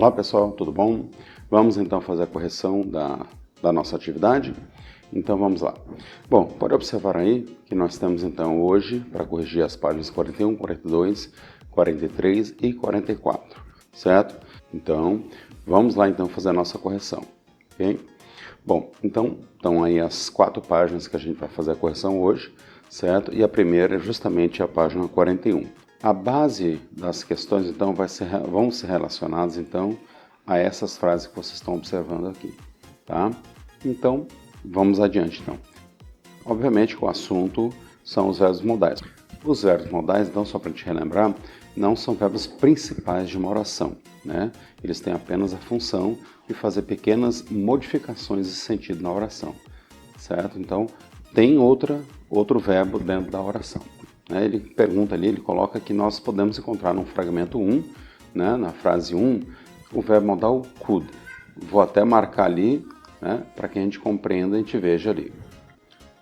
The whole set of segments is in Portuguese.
Olá pessoal, tudo bom? Vamos então fazer a correção da nossa atividade? Então vamos lá. Bom, pode observar aí que nós temos então hoje para corrigir as páginas 41, 42, 43 e 44, certo? Então vamos lá então fazer a nossa correção, ok? Bom, então estão aí as 4 páginas que a gente vai fazer a correção hoje, certo? E a primeira é justamente a página 41. A base das questões então vão ser relacionadas então a essas frases que vocês estão observando aqui, tá? Então vamos adiante então. Obviamente que o assunto são os verbos modais. Os verbos modais, então, só para te relembrar, não são verbos principais de uma oração, né? Eles têm apenas a função de fazer pequenas modificações de sentido na oração, certo? Então, tem outro verbo dentro da oração. Né? Ele pergunta ali, ele coloca que nós podemos encontrar no fragmento 1, né, na frase 1, o verbo modal could. Vou até marcar ali, né, para que a gente compreenda e a gente veja ali.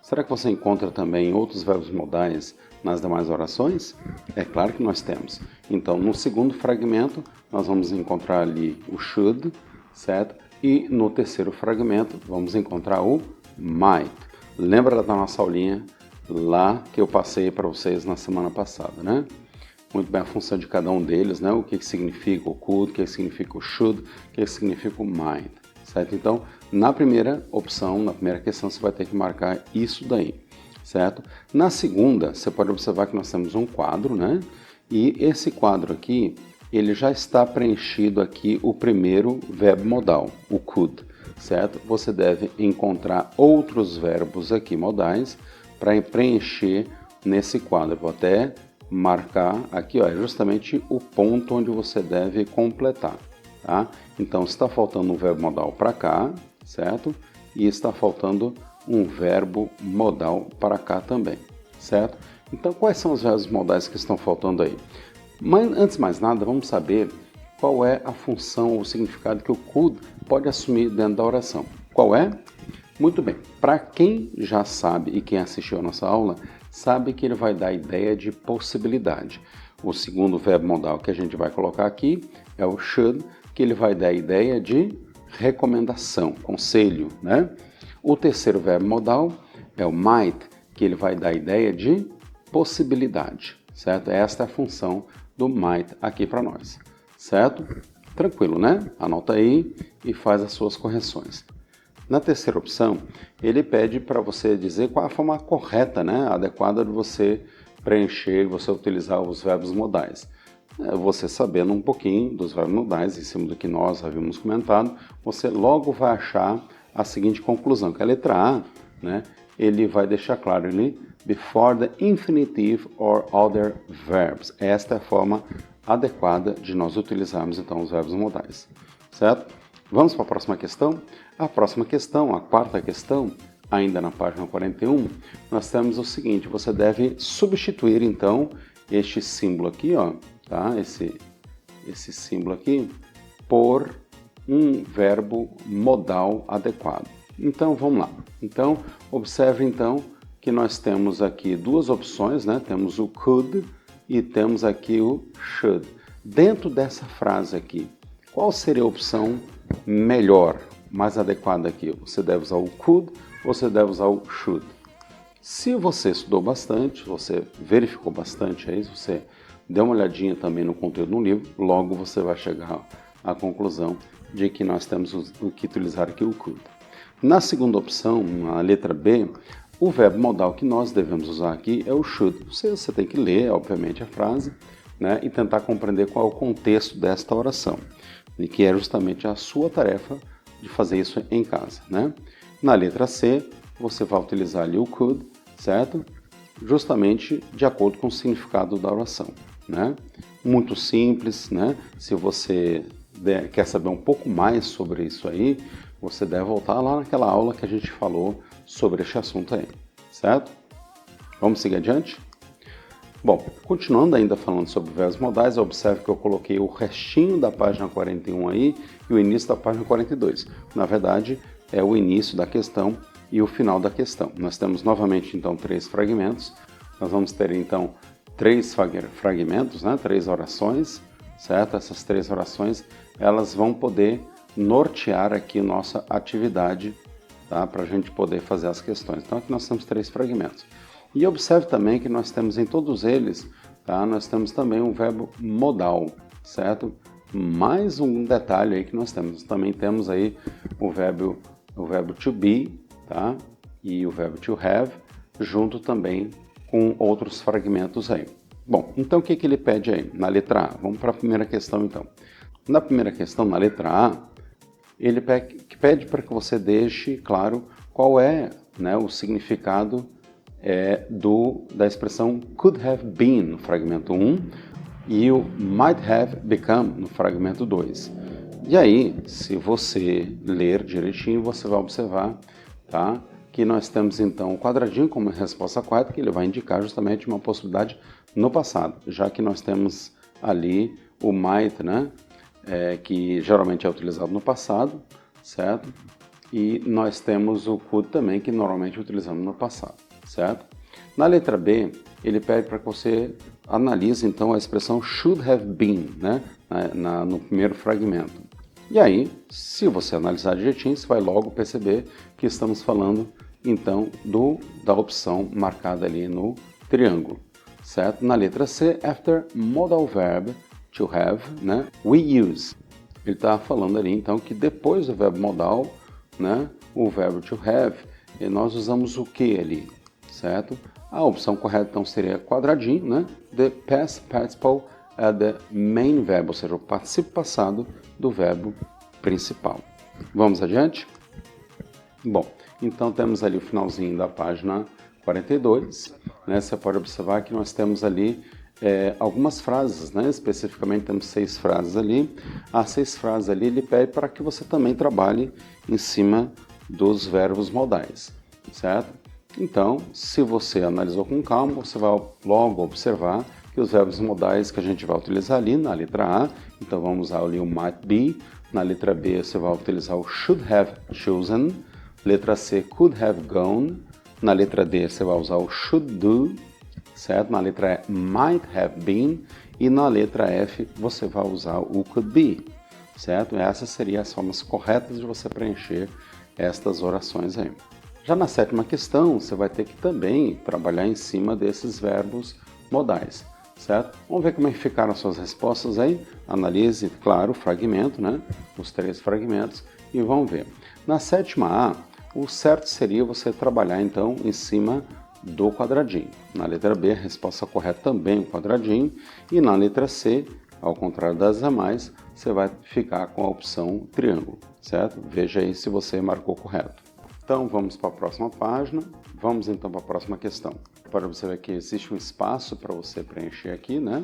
Será que você encontra também outros verbos modais nas demais orações? É claro que nós temos. Então, no segundo fragmento, nós vamos encontrar ali o should, certo? E no terceiro fragmento, vamos encontrar o might. Lembra da nossa aulinha lá que eu passei para vocês na semana passada, né? Muito bem, a função de cada um deles, né? O que significa o could, o que significa o should, o que significa o might, certo? Então, na primeira opção, na primeira questão, você vai ter que marcar isso daí, certo? Na segunda, você pode observar que nós temos um quadro, né? E esse quadro aqui, ele já está preenchido aqui o primeiro verbo modal, o could, certo? Você deve encontrar outros verbos aqui modais para preencher nesse quadro. Vou até marcar aqui, ó, é justamente o ponto onde você deve completar, tá? Então, está faltando um verbo modal para cá, certo? E está faltando um verbo modal para cá também, certo? Então, quais são os verbos modais que estão faltando aí? Mas, antes de mais nada, vamos saber qual é a função ou significado que o could pode assumir dentro da oração. Qual é? Muito bem, para quem já sabe e quem assistiu a nossa aula, sabe que ele vai dar a ideia de possibilidade. O segundo verbo modal que a gente vai colocar aqui é o should, que ele vai dar a ideia de recomendação, conselho, né? O terceiro verbo modal é o might, que ele vai dar a ideia de possibilidade, certo? Esta é a função do might aqui para nós, certo? Tranquilo, né? Anota aí e faz as suas correções. Na terceira opção, ele pede para você dizer qual a forma correta, né, adequada de você preencher, você utilizar os verbos modais. Você sabendo um pouquinho dos verbos modais, em cima do que nós havíamos comentado, você logo vai achar a seguinte conclusão, que a letra A, né, ele vai deixar claro ali, before the infinitive or other verbs. Esta é a forma adequada de nós utilizarmos então os verbos modais, certo? Vamos para a próxima questão? A próxima questão, a quarta questão, ainda na página 41, nós temos o seguinte, você deve substituir então este símbolo aqui, ó, tá? Esse símbolo aqui, por um verbo modal adequado. Então, vamos lá. Então, observe então que nós temos aqui duas opções, né? Temos o could e temos aqui o should. Dentro dessa frase aqui, qual seria a opção melhor, mais adequada aqui? Você deve usar o could ou você deve usar o should? Se você estudou bastante, você verificou bastante aí, se você deu uma olhadinha também no conteúdo no livro, logo você vai chegar à conclusão de que nós temos que utilizar aqui o could. Na segunda opção, na letra B, o verbo modal que nós devemos usar aqui é o should. Você tem que ler, obviamente, a frase, né, e tentar compreender qual é o contexto desta oração, e que é justamente a sua tarefa de fazer isso em casa, né? Na letra C, você vai utilizar ali o could, certo? Justamente de acordo com o significado da oração, né? Muito simples, né? Se você quer saber um pouco mais sobre isso aí, você deve voltar lá naquela aula que a gente falou sobre este assunto aí, certo? Vamos seguir adiante? Bom, continuando ainda falando sobre verbos modais, observe que eu coloquei o restinho da página 41 aí e o início da página 42. Na verdade, é o início da questão e o final da questão. Nós temos novamente, então, 3 fragmentos. Nós vamos ter, então, 3 fragmentos, né? 3 orações, certo? Essas 3 orações, elas vão poder nortear aqui nossa atividade, tá? Para a gente poder fazer as questões. Então aqui nós temos 3 fragmentos. E observe também que nós temos em todos eles, tá? Nós temos também um verbo modal, certo? Mais um detalhe aí que nós temos. Também temos aí o verbo to be, tá? E o verbo to have, junto também com outros fragmentos aí. Bom, então o que ele pede aí? Na letra A. Vamos para a primeira questão então. Na primeira questão, na letra A, ele pede para que você deixe claro qual é, né, o significado da expressão could have been no fragmento 1 e o might have become no fragmento 2. E aí, se você ler direitinho, você vai observar, tá, que nós temos então o quadradinho como resposta correta, que ele vai indicar justamente uma possibilidade no passado, já que nós temos ali o might, né, que geralmente é utilizado no passado, certo? E nós temos o could também, que normalmente utilizamos no passado, certo? Na letra B, ele pede para que você analise então a expressão should have been, né, no primeiro fragmento. E aí, se você analisar direitinho, você vai logo perceber que estamos falando então da opção marcada ali no triângulo, certo? Na letra C, after modal verb to have, né, we use. Ele está falando ali então que depois do verbo modal, né, o verbo to have, nós usamos o que ali, certo? A opção correta então seria quadradinho, né? The past participle é the main verb, ou seja, o participo passado do verbo principal. Vamos adiante? Bom, então temos ali o finalzinho da página 42, né? Você pode observar que nós temos ali algumas frases, né? Especificamente temos 6 frases ali. As 6 frases ali ele pede para que você também trabalhe em cima dos verbos modais, certo? Então, se você analisou com calma, você vai logo observar que os verbos modais que a gente vai utilizar ali na letra A, então vamos usar ali o might be, na letra B você vai utilizar o should have chosen, letra C, could have gone, na letra D você vai usar o should do, certo? Na letra E, might have been, e na letra F você vai usar o could be, certo? Essas seriam as formas corretas de você preencher estas orações aí. Já na 7ª questão, você vai ter que também trabalhar em cima desses verbos modais, certo? Vamos ver como é que ficaram as suas respostas aí. Analise, claro, o fragmento, né? Os 3 fragmentos, e vamos ver. Na 7ª A, o certo seria você trabalhar então em cima do quadradinho. Na letra B, a resposta correta também o quadradinho, e na letra C, ao contrário das demais, você vai ficar com a opção triângulo, certo? Veja aí se você marcou correto. Então vamos para a próxima página, vamos então para a próxima questão. Para você ver que existe um espaço para você preencher aqui, né?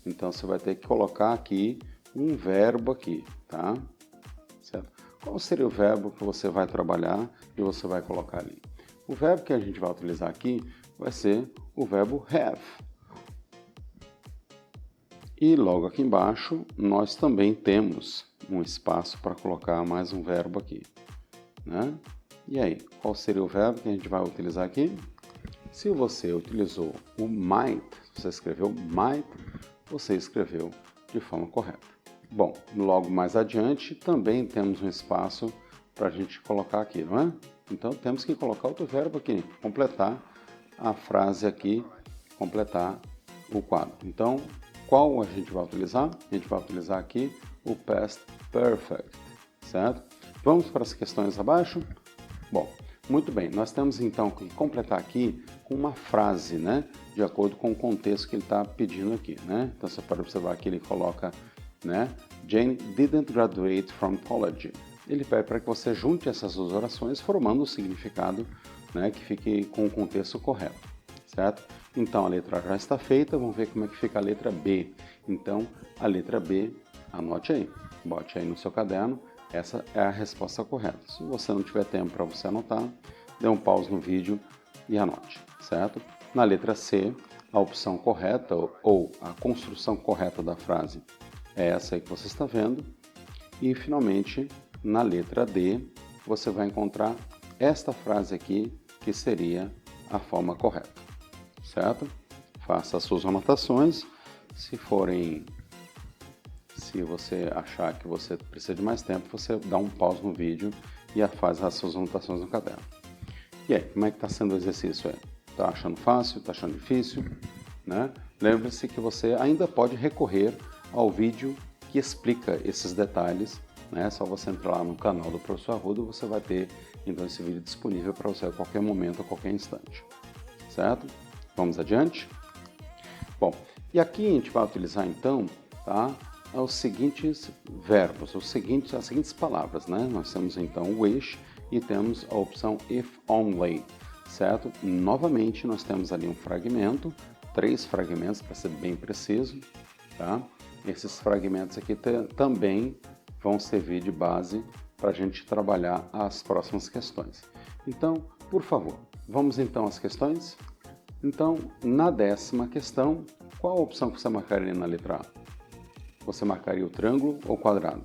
Então você vai ter que colocar aqui um verbo aqui, tá? Certo? Qual seria o verbo que você vai trabalhar e você vai colocar ali? O verbo que a gente vai utilizar aqui vai ser o verbo have. E logo aqui embaixo nós também temos um espaço para colocar mais um verbo aqui, né? E aí, qual seria o verbo que a gente vai utilizar aqui? Se você utilizou o might, você escreveu might, você escreveu de forma correta. Bom, logo mais adiante também temos um espaço para a gente colocar aqui, não é? Então temos que colocar outro verbo aqui, completar a frase aqui, completar o quadro. Então, qual a gente vai utilizar? A gente vai utilizar aqui o past perfect, certo? Vamos para as questões abaixo? Bom, muito bem, nós temos então que completar aqui com uma frase, né? De acordo com o contexto que ele está pedindo aqui, né? Então você pode observar que ele coloca, né? Jane didn't graduate from college. Ele pede para que você junte essas 2 orações formando o significado, né? Que fique com o contexto correto, certo? Então a letra A já está feita, vamos ver como é que fica a letra B. Então a letra B, anote aí, bote aí no seu caderno. Essa é a resposta correta. Se você não tiver tempo para você anotar, dê um pause no vídeo e anote, certo? Na letra C, a opção correta ou a construção correta da frase é essa aí que você está vendo. E finalmente, na letra D, você vai encontrar esta frase aqui, que seria a forma correta, certo? Faça as suas anotações. Se se você achar que você precisa de mais tempo, você dá um pause no vídeo e faz as suas anotações no caderno. E aí, como é que está sendo o exercício aí? Está achando fácil? Está achando difícil? Né? Lembre-se que você ainda pode recorrer ao vídeo que explica esses detalhes, né? É só você entrar lá no canal do Professor Arruda, você vai ter então esse vídeo disponível para você a qualquer momento, a qualquer instante, certo? Vamos adiante? Bom, e aqui a gente vai utilizar então, tá, os seguintes verbos, as seguintes palavras, né? Nós temos então wish e temos a opção if only, certo? Novamente nós temos ali um fragmento, 3 fragmentos para ser bem preciso, tá? Esses fragmentos aqui também vão servir de base para a gente trabalhar as próximas questões. Então, por favor, vamos então às questões? Então, na 10ª questão, qual a opção que você marcaria na letra A? Você marcaria o triângulo ou o quadrado?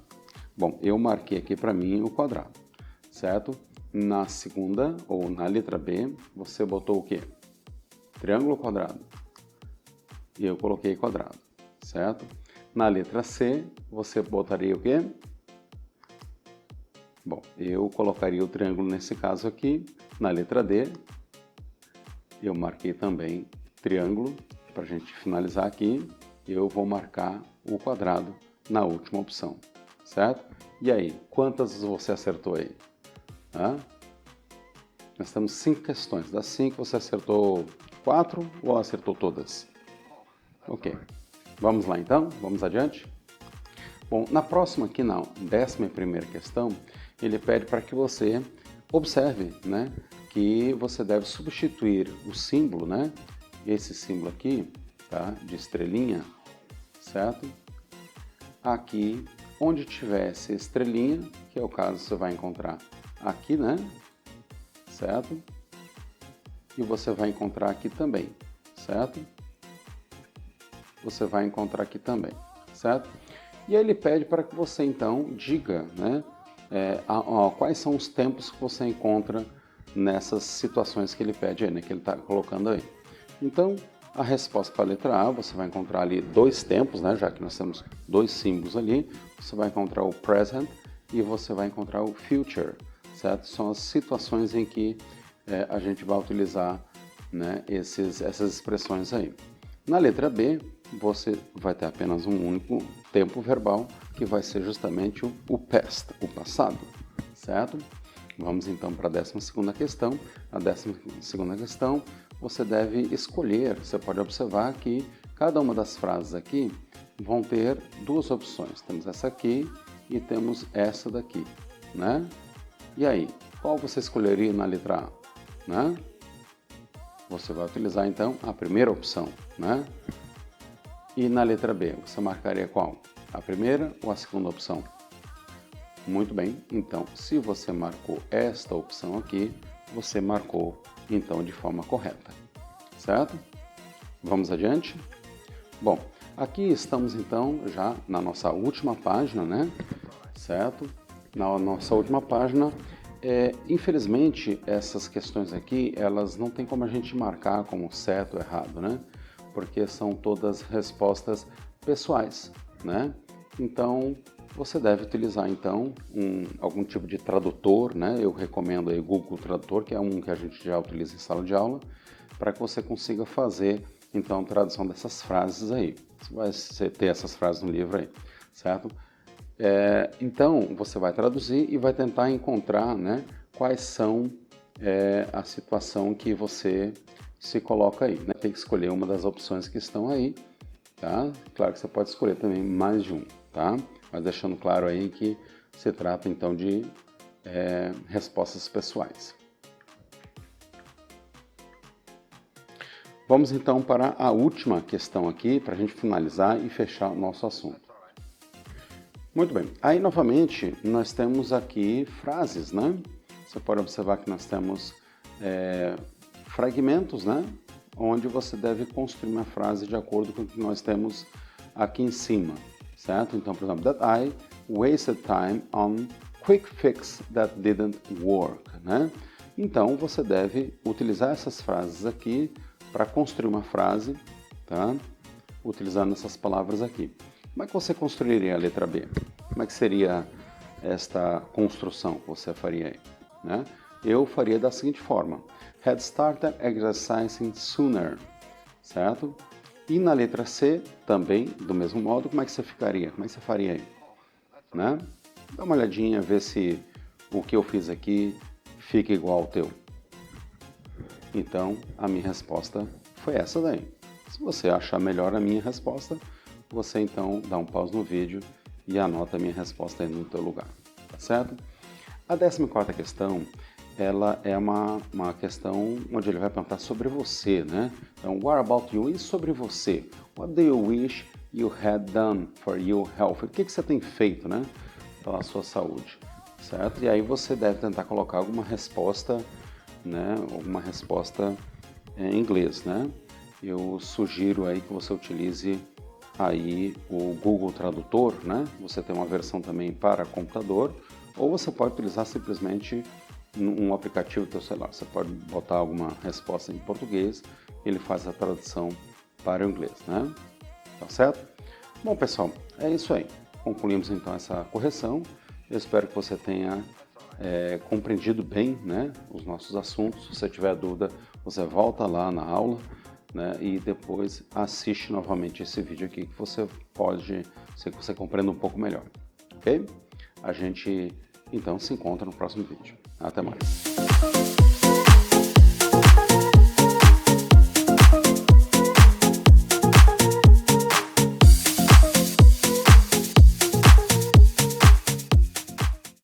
Bom, eu marquei aqui para mim o quadrado, certo? Na segunda, ou na letra B, você botou o quê? Triângulo ou quadrado? E eu coloquei quadrado, certo? Na letra C, você botaria o quê? Bom, eu colocaria o triângulo nesse caso aqui. Na letra D, eu marquei também triângulo. Para a gente finalizar aqui, eu vou marcar o quadrado na última opção, certo? E aí, quantas você acertou aí? Nós temos 5 questões. Das 5, você acertou 4 ou acertou todas? Ok. Vamos lá então? Vamos adiante? Bom, na próxima aqui, na 11ª questão, ele pede para que você observe, né, que você deve substituir o símbolo, né, esse símbolo aqui, tá, de estrelinha, certo? Aqui, onde tivesse estrelinha, que é o caso você vai encontrar aqui, né, certo? E você vai encontrar aqui também, certo? Você vai encontrar aqui também, certo? E aí ele pede para que você então diga, né, quais são os tempos que você encontra nessas situações que ele pede aí, né, que ele está colocando aí. Então, a resposta para a letra A, você vai encontrar ali 2 tempos, né, já que nós temos 2 símbolos ali, você vai encontrar o present e você vai encontrar o future, certo? São as situações em que a gente vai utilizar, né, essas expressões aí. Na letra B, você vai ter apenas um único tempo verbal, que vai ser justamente o past, o passado, certo? Vamos então para a 12ª questão. A 12ª questão, você deve escolher, você pode observar que cada uma das frases aqui vão ter 2 opções. Temos essa aqui e temos essa daqui, né? E aí, qual você escolheria na letra A, né? Você vai utilizar então a primeira opção, né? E na letra B, você marcaria qual? A primeira ou a segunda opção? Muito bem, então se você marcou esta opção aqui, você marcou então de forma correta, certo? Vamos adiante? Bom, aqui estamos então já na nossa última página, né? Certo? Na nossa última página, infelizmente essas questões aqui, elas não tem como a gente marcar como certo ou errado, né? Porque são todas respostas pessoais, né? Então, você deve utilizar então algum tipo de tradutor, né? Eu recomendo aí o Google Tradutor, que é um que a gente já utiliza em sala de aula, para que você consiga fazer então a tradução dessas frases aí. Você vai ter essas frases no livro aí, certo? Então, você vai traduzir e vai tentar encontrar, né, quais são a situação que você se coloca aí, né? Tem que escolher uma das opções que estão aí, tá? Claro que você pode escolher também mais de um, tá? Mas deixando claro aí que se trata então de respostas pessoais. Vamos então para a última questão aqui, para a gente finalizar e fechar o nosso assunto. Muito bem, aí novamente nós temos aqui frases, né? Você pode observar que nós temos fragmentos, né? Onde você deve construir uma frase de acordo com o que nós temos aqui em cima, certo? Então, por exemplo, that I wasted time on quick fix that didn't work, né? Então, você deve utilizar essas frases aqui para construir uma frase, tá? Utilizando essas palavras aqui. Como é que você construiria a letra B? Como é que seria esta construção que você faria aí, né? Eu faria da seguinte forma: had started exercising sooner, certo? E na letra C, também, do mesmo modo, como é que você ficaria? Como é que você faria aí? Né? Dá uma olhadinha, vê se o que eu fiz aqui fica igual ao teu. Então, a minha resposta foi essa daí. Se você achar melhor a minha resposta, você então dá um pause no vídeo e anota a minha resposta aí no teu lugar, tá certo? A 14ª questão, ela é uma questão onde ele vai perguntar sobre você, né? Então, what about you? E sobre você? What do you wish you had done for your health? O que você tem feito, né? Pela sua saúde, certo? E aí você deve tentar colocar alguma resposta, né? Alguma resposta em inglês, né? Eu sugiro aí que você utilize aí o Google Tradutor, né? Você tem uma versão também para computador, ou você pode utilizar simplesmente um aplicativo do seu celular. Você pode botar alguma resposta em português, ele faz a tradução para o inglês, né? Tá certo? Bom, pessoal, é isso aí. Concluímos então essa correção. Eu espero que você tenha compreendido bem, né, os nossos assuntos. Se você tiver dúvida, você volta lá na aula, né, e depois assiste novamente esse vídeo aqui que você pode, que você compreenda um pouco melhor, ok? A gente então se encontra no próximo vídeo. Até mais.